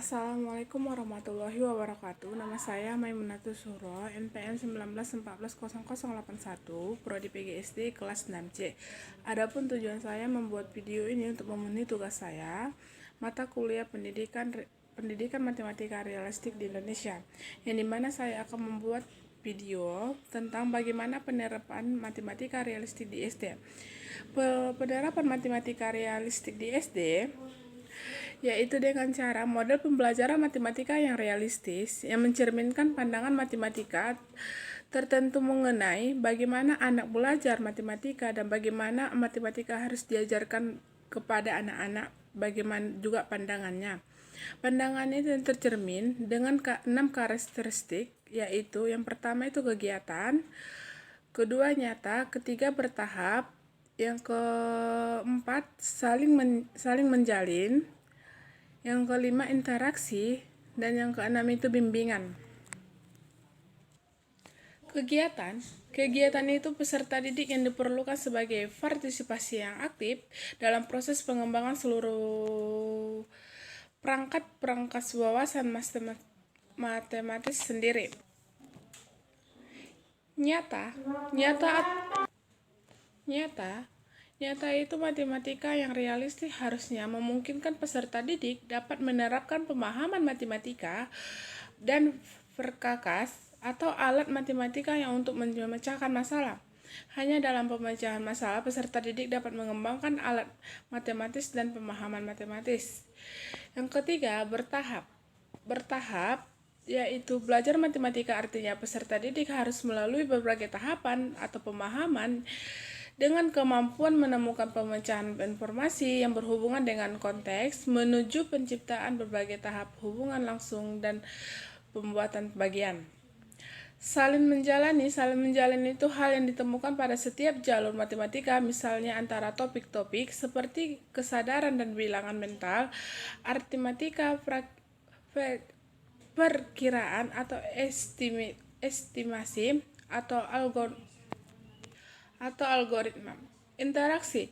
Assalamualaikum warahmatullahi wabarakatuh. Nama saya Maimunatus Suro, NPM 19140081, Prodi PGSD kelas 6C. Adapun tujuan saya membuat video ini untuk memenuhi tugas saya, mata kuliah pendidikan matematika realistik di Indonesia, yang dimana saya akan membuat video tentang bagaimana penerapan matematika realistik di SD. Penerapan matematika realistik di SD yaitu dengan cara model pembelajaran matematika yang realistis, yang mencerminkan pandangan matematika tertentu mengenai bagaimana anak belajar matematika dan bagaimana matematika harus diajarkan kepada anak-anak, bagaimana juga pandangannya. Pandangannya itu tercermin dengan 6 karakteristik, yaitu yang pertama itu kegiatan, kedua nyata, ketiga bertahap, yang keempat saling menjalin, yang kelima interaksi, dan yang keenam itu bimbingan. Kegiatan itu peserta didik yang diperlukan sebagai partisipasi yang aktif dalam proses pengembangan seluruh perangkat wawasan matematis sendiri. Nyata itu matematika yang realistis harusnya memungkinkan peserta didik dapat menerapkan pemahaman matematika dan perkakas atau alat matematika yang untuk memecahkan masalah. Hanya dalam pemecahan masalah, peserta didik dapat mengembangkan alat matematis dan pemahaman matematis. Yang ketiga, bertahap, yaitu belajar matematika artinya peserta didik harus melalui berbagai tahapan atau pemahaman dengan kemampuan menemukan pemecahan informasi yang berhubungan dengan konteks menuju penciptaan berbagai tahap hubungan langsung dan pembuatan bagian. Saling menjalani itu hal yang ditemukan pada setiap jalur matematika, misalnya antara topik-topik seperti kesadaran dan bilangan mental, aritmatika, perkiraan atau estimasi atau algoritma. Interaksi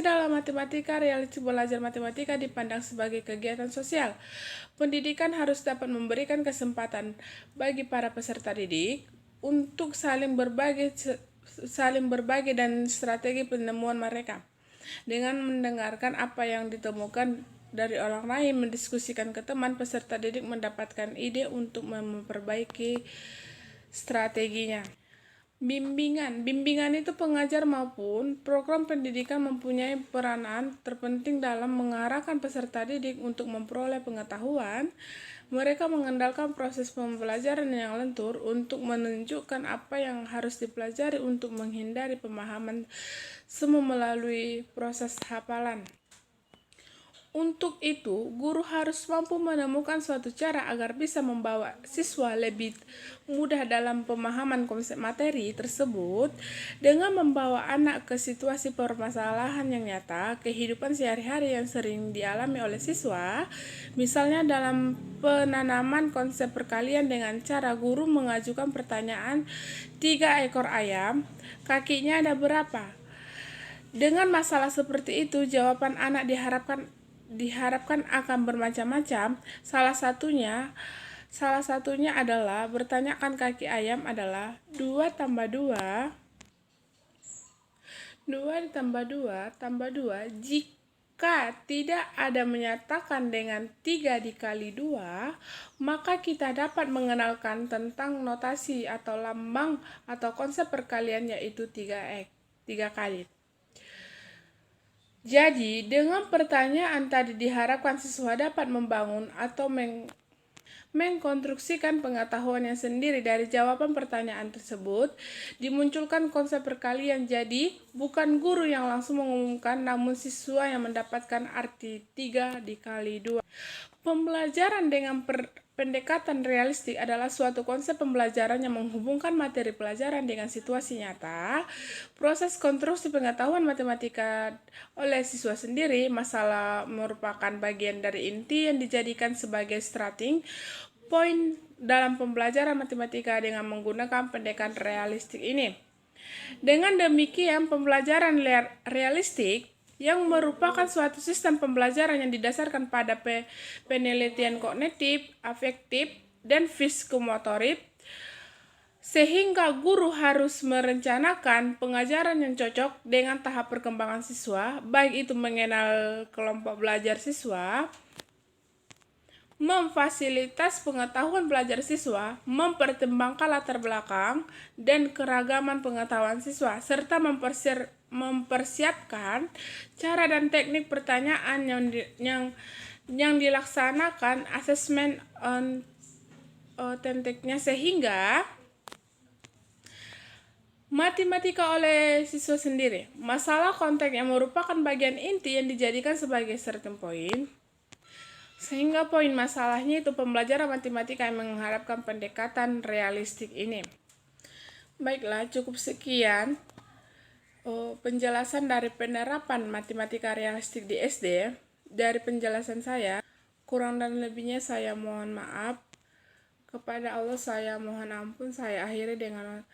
dalam matematika realistik belajar matematika dipandang sebagai kegiatan sosial. Pendidikan harus dapat memberikan kesempatan bagi para peserta didik untuk saling berbagi dan strategi penemuan mereka. Dengan mendengarkan apa yang ditemukan dari orang lain, mendiskusikan ke teman, peserta didik mendapatkan ide untuk memperbaiki strateginya. Bimbingan itu pengajar maupun program pendidikan mempunyai peranan terpenting dalam mengarahkan peserta didik untuk memperoleh pengetahuan. Mereka mengandalkan proses pembelajaran yang lentur untuk menunjukkan apa yang harus dipelajari untuk menghindari pemahaman semu melalui proses hafalan. Untuk itu, guru harus mampu menemukan suatu cara agar bisa membawa siswa lebih mudah dalam pemahaman konsep materi tersebut dengan membawa anak ke situasi permasalahan yang nyata, kehidupan sehari-hari yang sering dialami oleh siswa, misalnya dalam penanaman konsep perkalian dengan cara guru mengajukan pertanyaan 3 ekor ayam, kakinya ada berapa? Dengan masalah seperti itu, jawaban anak diharapkan akan bermacam-macam. Salah satunya adalah bertanyakan kaki ayam adalah 2 tambah 2 tambah 2. Jika tidak ada menyatakan dengan 3 dikali 2, maka kita dapat mengenalkan tentang notasi atau lambang atau konsep perkalian, yaitu 3 kali. Jadi, dengan pertanyaan tadi diharapkan siswa dapat membangun atau mengkonstruksikan pengetahuannya sendiri dari jawaban pertanyaan tersebut. Dimunculkan konsep perkalian, jadi bukan guru yang langsung mengumumkan, namun siswa yang mendapatkan arti 3 dikali 2. Pembelajaran dengan pendekatan realistik adalah suatu konsep pembelajaran yang menghubungkan materi pelajaran dengan situasi nyata. Proses konstruksi pengetahuan matematika oleh siswa sendiri, masalah merupakan bagian dari inti yang dijadikan sebagai starting point dalam pembelajaran matematika dengan menggunakan pendekatan realistik ini. Dengan demikian, pembelajaran realistik yang merupakan suatu sistem pembelajaran yang didasarkan pada penelitian kognitif, afektif, dan psikomotorik, sehingga guru harus merencanakan pengajaran yang cocok dengan tahap perkembangan siswa, baik itu mengenal kelompok belajar siswa, memfasilitas pengetahuan belajar siswa, mempertimbangkan latar belakang dan keragaman pengetahuan siswa, serta mempersiapkan cara dan teknik pertanyaan yang dilaksanakan asesmen otentiknya, sehingga matematika oleh siswa sendiri. Masalah konteks yang merupakan bagian inti yang dijadikan sebagai starting point, sehingga poin masalahnya itu pembelajaran matematika yang mengharapkan pendekatan realistik ini. Baiklah, cukup sekian penjelasan dari penerapan matematika realistik di SD. Dari penjelasan saya, kurang dan lebihnya saya mohon maaf. Kepada Allah saya mohon ampun. Saya akhiri dengan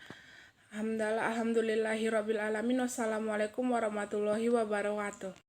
alhamdulillahirabbil alamin. Wassalamualaikum warahmatullahi wabarakatuh.